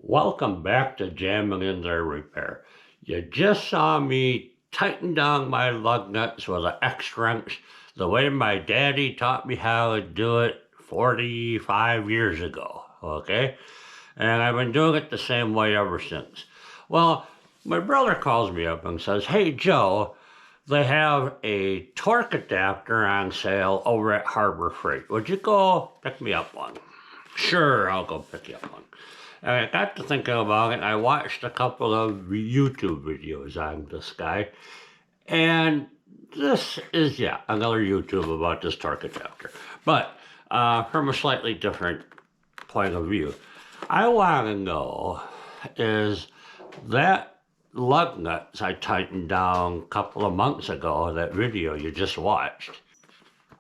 Welcome back to Jamming in There Repair. You just saw me tighten down my lug nuts with an X-wrench the way my daddy taught me how to do it 45 years ago, okay? And I've been doing it the same way ever since. Well, my brother calls me up and says, "Hey Joe, they have a torque adapter on sale over at Harbor Freight. Would you go pick me up one?" Sure, I'll go pick you up one. And I got to thinking about it, and I watched a couple of YouTube videos on this guy. And this is, another YouTube about this torque adapter. But from a slightly different point of view. I want to know is that lug nuts I tightened down a couple of months ago, that video you just watched.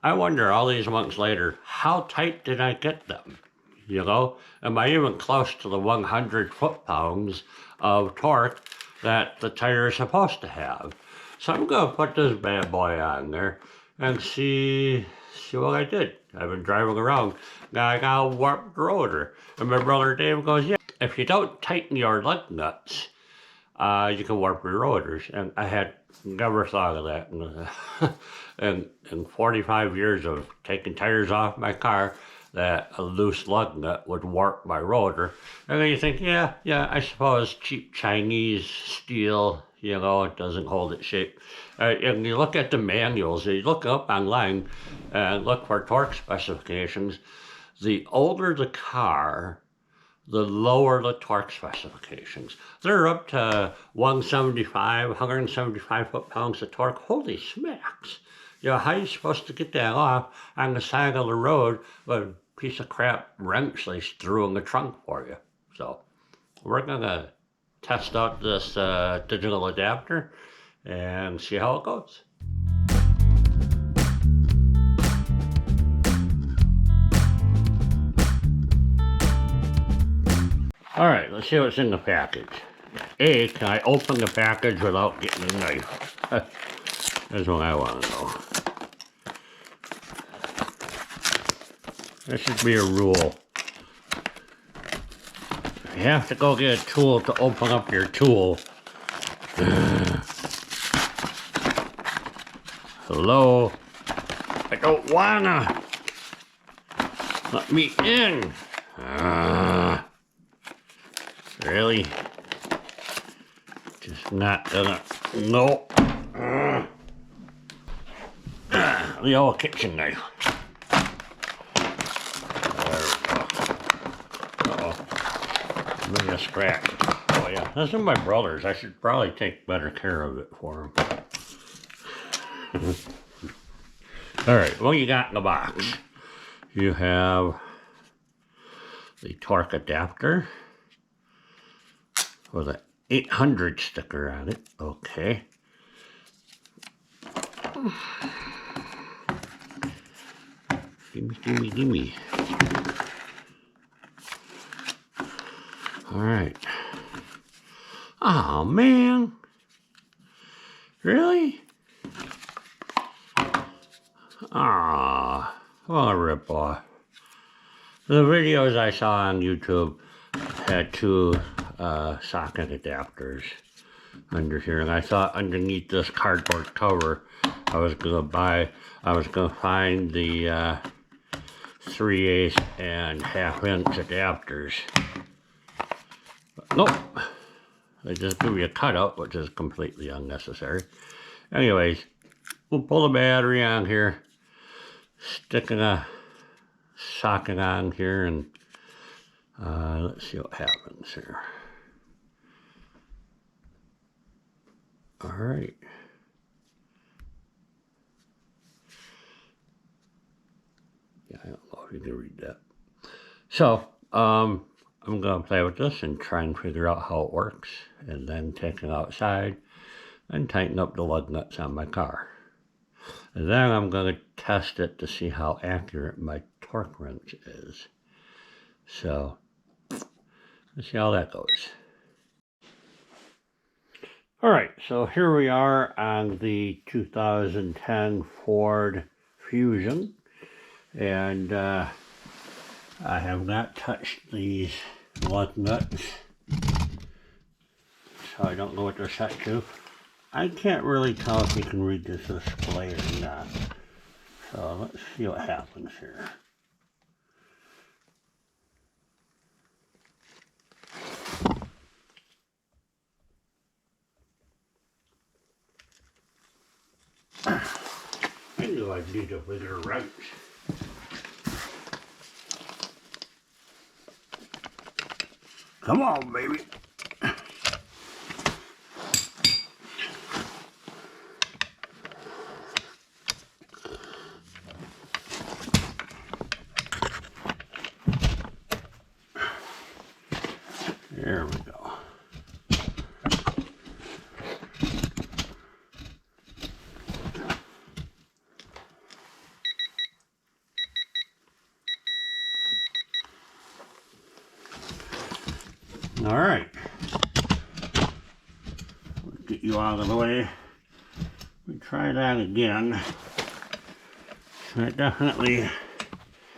I wonder all these months later, how tight did I get them? You know, am I even close to the 100 foot-pounds of torque that the tire is supposed to have? So I'm going to put this bad boy on there and see what I did. I've been driving around. Now I got a warped rotor. And my brother Dave goes, "Yeah, if you don't tighten your lug nuts, you can warp your rotors." And I had never thought of that. And in 45 years of taking tires off my car, that a loose lug nut would warp my rotor. And then you think, yeah, I suppose cheap Chinese steel, it doesn't hold its shape. And you look at the manuals, you look up online and look for torque specifications. The older the car, the lower the torque specifications. They're up to 175 foot-pounds of torque. Holy smacks. How are you supposed to get that off on the side of the road with a piece of crap wrench they threw in the trunk for you? So we're going to test out this digital adapter and see how it goes. All right, let's see what's in the package. Can I open the package without getting a knife? That's what I want to know. There should be a rule. You have to go get a tool to open up your tool. Hello? I don't wanna. Let me in. Really? Just not gonna. Nope. The old kitchen knife. Maybe a scratch. Oh yeah, this is my brother's. I should probably take better care of it for him. Alright, what you got in the box? You have the torque adapter with an 800 sticker on it. Okay. Gimme. Alright. Oh man. Really? Ah, what a ripoff. The videos I saw on YouTube had two socket adapters under here, and I thought underneath this cardboard cover I was gonna find the 3/8 and 1/2 inch adapters. But nope, they just give you a cutout, which is completely unnecessary. Anyways, we'll pull the battery on here, sticking a socket on here, and let's see what happens here. Alright. Yeah, I don't know if you can read that. So, I'm going to play with this and try and figure out how it works, and then take it outside and tighten up the lug nuts on my car. And then I'm going to test it to see how accurate my torque wrench is. So, let's see how that goes. Alright, so here we are on the 2010 Ford Fusion. And I have not touched these lug nuts so I don't know what they're set to. I can't really tell if you can read this display or not. So let's see what happens here. I knew I'd need a bigger wrench. Come on, baby. There we go. All right. Get you out of the way. We try that again. So I definitely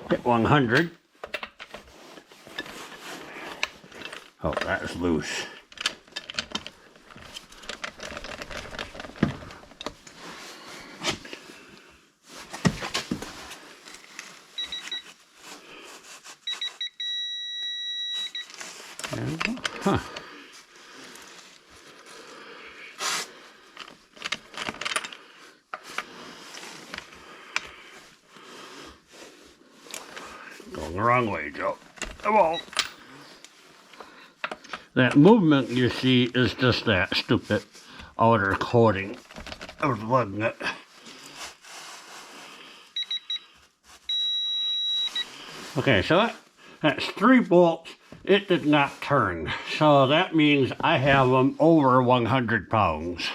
hit 100. Oh, that's loose. There we go. Huh. Going the wrong way, Joe. Come on. That movement you see is just that stupid outer coating of the lug nut. Okay, so that's 3 bolts. It did not turn. So that means I have them over 100 pounds.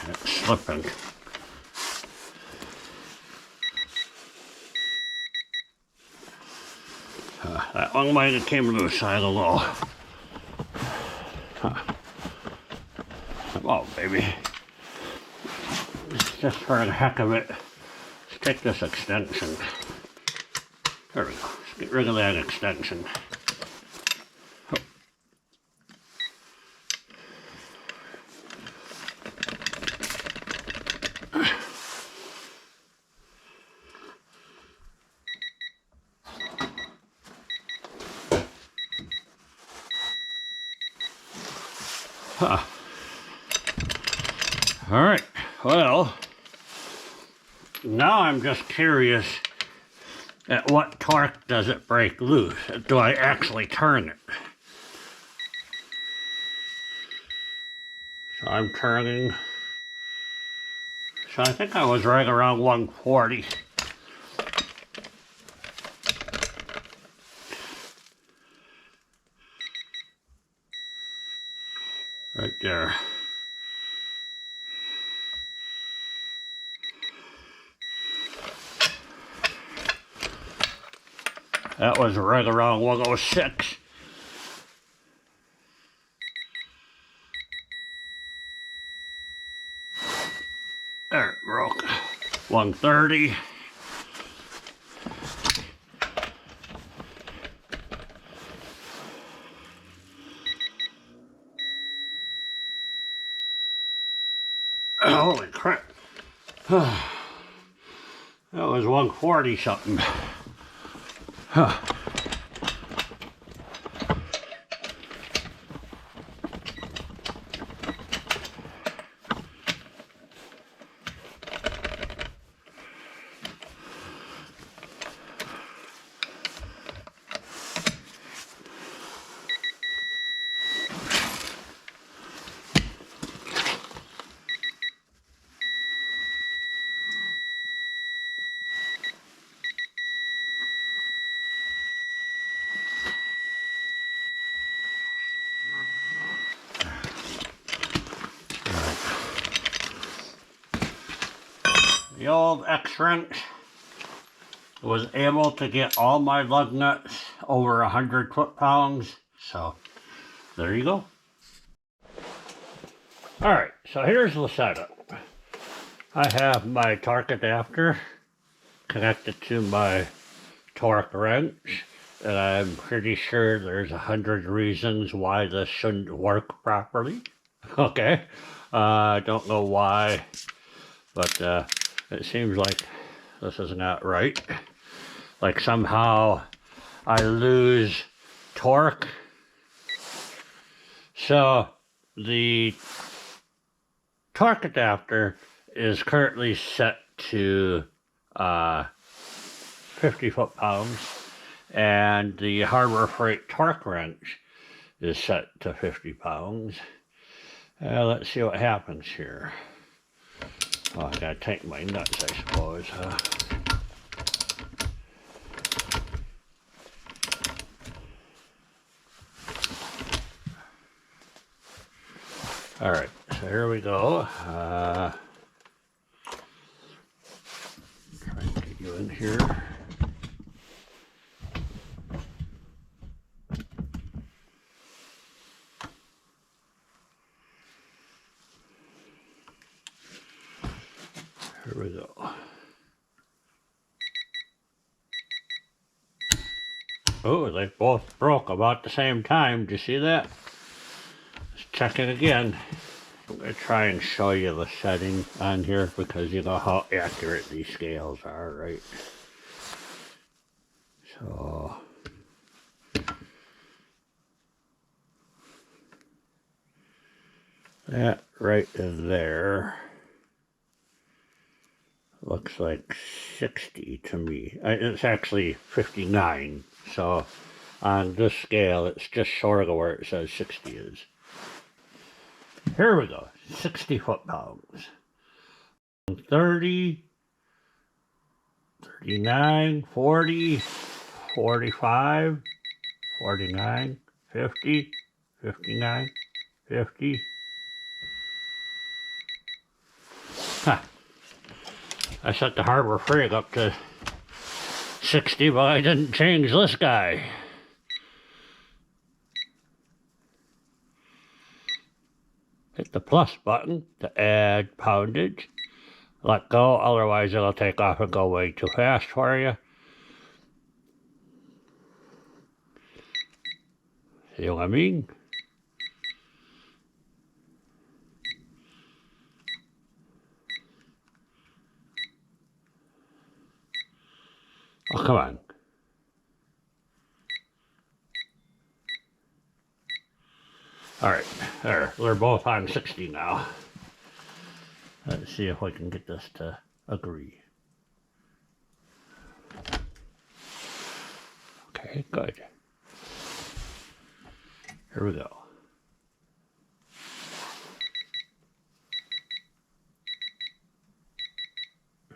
It's slipping. That one might have came loose, I don't know. Come on, baby. Just for the heck of it, let's take this extension. There we go. Let's get rid of that extension. Huh. All right, well, now I'm just curious at what torque does it break loose? Do I actually turn it? So I'm turning. So I think I was right around 140. Right there. That was right around 106. There, it broke. 130. Holy crap. That was 140 something. Huh. The old X-wrench was able to get all my lug nuts over 100 foot-pounds, so there you go. Alright, so here's the setup. I have my torque adapter connected to my torque wrench, and I'm pretty sure there's 100 reasons why this shouldn't work properly. Okay, I don't know why, but it seems like this is not right. Like somehow I lose torque. So the torque adapter is currently set to 50 foot-pounds, and the Harbor Freight torque wrench is set to 50 pounds. Let's see what happens here. Oh, I gotta tighten my nuts, I suppose, huh? Alright, so here we go. Try and get you in here. Here we go. Oh, they both broke about the same time. Did you see that? Let's check it again. I'm going to try and show you the setting on here because you know how accurate these scales are, right? So that right in there looks like 60 to me. It's actually 59, so on this scale it's just short of where it says 60 is. Here we go, 60 foot-pounds. 30, 39, 40, 45, 49, 50, 59, 50. Huh. I set the Harbor Freight up to 60, but I didn't change this guy. Hit the plus button to add poundage. Let go, otherwise it'll take off and go way too fast for you. See what I mean? Oh, come on. Alright, there, they're both on 60 now. Let's see if we can get this to agree. Okay, good. Here we go.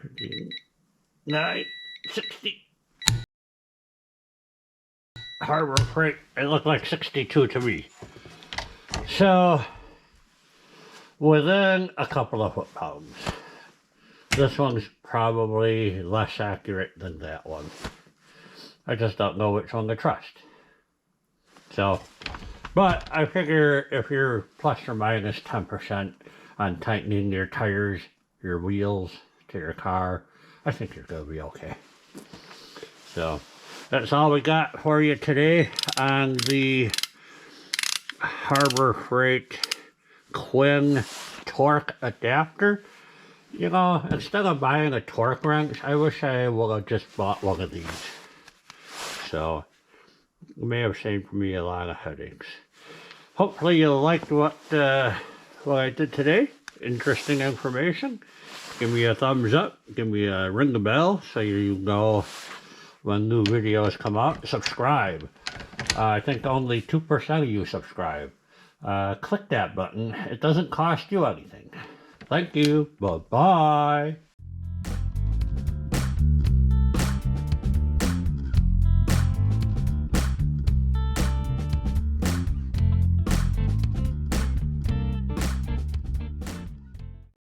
59, 60. Harbor Freight, it looked like 62 to me. So, within a couple of foot-pounds. This one's probably less accurate than that one. I just don't know which one to trust. So, but I figure if you're plus or minus 10% on tightening your tires, your wheels to your car, I think you're going to be okay. So, that's all we got for you today on the Harbor Freight Quinn torque adapter. You know, instead of buying a torque wrench, I wish I would have just bought one of these. So, it may have saved me a lot of headaches. Hopefully you liked what I did today. Interesting information. Give me a thumbs up. Give me a ring the bell so you know when new videos come out. Subscribe. I think only 2% of you subscribe. Click that button. It doesn't cost you anything. Thank you. Bye-bye.